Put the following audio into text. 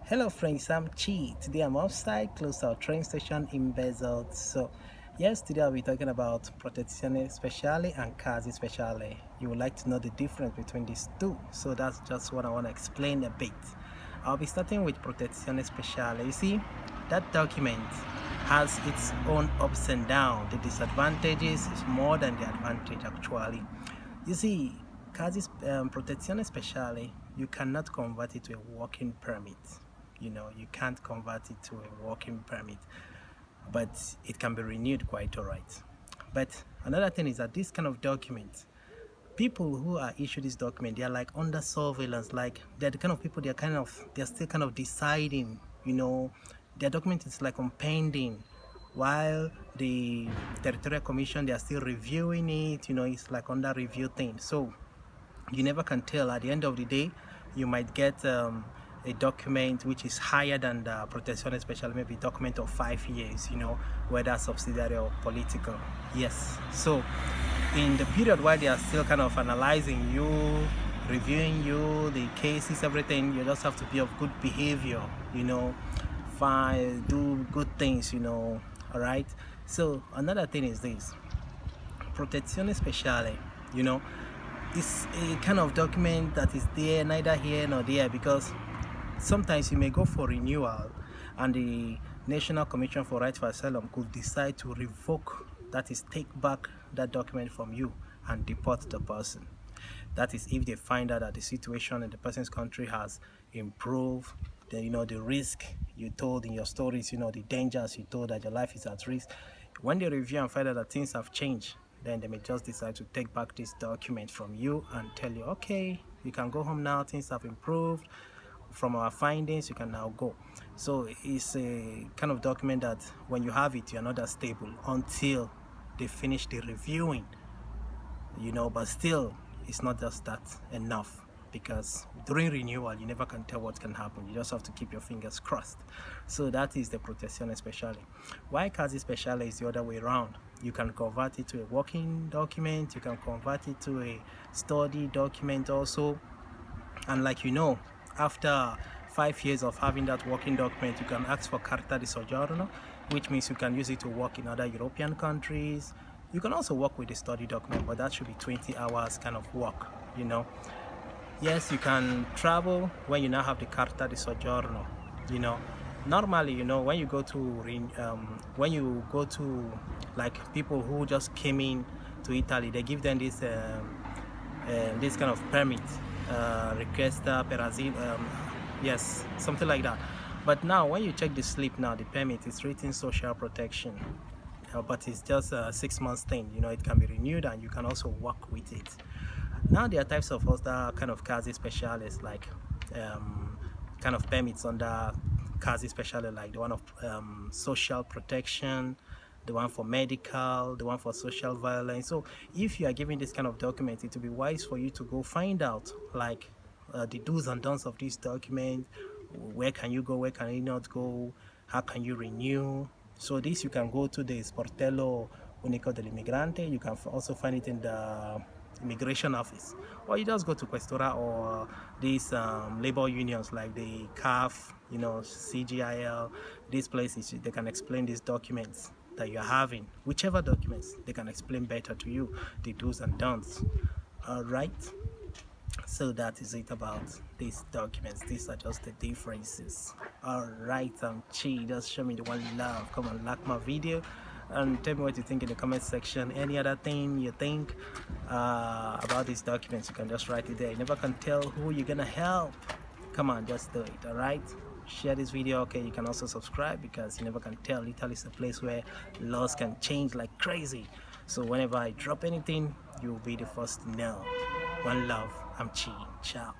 Hello friends, I'm Chi. Today I'm outside close to our train station in Bezot. So yes, today I'll be talking about Protezione Speciale and Casi Speciale. You would like to know the difference between these two. So that's just what I want to explain a bit. I'll be starting with Protezione Speciale. You see, that document has its own ups and downs. The disadvantages is more than the advantage actually. You see, Casi's Protezione Speciale, you cannot convert it to a working permit. You can't convert it to a working permit, but it can be renewed quite all right. But another thing is that this kind of document, people who are issued this document, they are like under surveillance. Like they're the kind of people, they're still kind of deciding. Their document is like on pending, while the territorial commission, they are still reviewing it. It's like under review thing. So you never can tell. At the end of the day, you might get a document which is higher than the Protezione Speciale, maybe document of 5 years, whether subsidiary or political. Yes. So in the period while they are still kind of analyzing you, reviewing you, the cases, everything, you just have to be of good behavior, fine, do good things, all right. So another thing is this: Protezione Speciale, it's a kind of document that is there neither here nor there, because sometimes you may go for renewal and the National Commission for Right for Asylum could decide to revoke, that is, take back that document from you and deport the person. That is, if they find out that the situation in the person's country has improved, then the risk you told in your stories, the dangers you told that your life is at risk. When they review and find out that things have changed, then they may just decide to take back this document from you and tell you, okay, you can go home now, things have improved. From our findings, you can now go. So it's a kind of document that when you have it, you're not that stable until they finish the reviewing, but still it's not just that enough, because during renewal you never can tell what can happen. You just have to keep your fingers crossed. So that is the Protezione Speciale. Why Casi Speciale is the other way around. You can convert it to a working document, you can convert it to a study document also. And after 5 years of having that working document, you can ask for Carta di Soggiorno, which means you can use it to work in other European countries. You can also work with the study document, but that should be 20 hours kind of work, Yes, you can travel when you now have the Carta di Soggiorno, Normally, when you go to like people who just came in to Italy, they give them this kind of permit, requesta per asilo, yes, something like that. But now when you check the slip, now the permit is written social protection, but it's just a 6 months thing. It can be renewed and you can also work with it. Now there are types of other kind of Casi Speciales, like kind of permits under Casi Speciale, like the one of social protection, the one for medical, the one for social violence. So if you are giving this kind of document, it will be wise for you to go find out like the do's and don'ts of this document. Where can you go, where can you not go, how can you renew. So this you can go to the Sportello Unico dell'Immigrante. You can also find it in the immigration office, or you just go to Questora or these labor unions like the CAF, CGIL. These places, they can explain these documents that you're having. Whichever documents, they can explain better to you the do's and don'ts. All right, so that is it about these documents. These are just the differences. All right, I'm Chi. Just show me the one love. Come and like my video and tell me what you think in the comment section. Any other thing you think about these documents, you can just write it there. You never can tell who you're gonna help. Come on, just do it. All right, share this video. Okay, you can also subscribe, because you never can tell. Italy is a place where laws can change like crazy. So whenever I drop anything, you'll be the first to know. One love. I'm Chi. Ciao.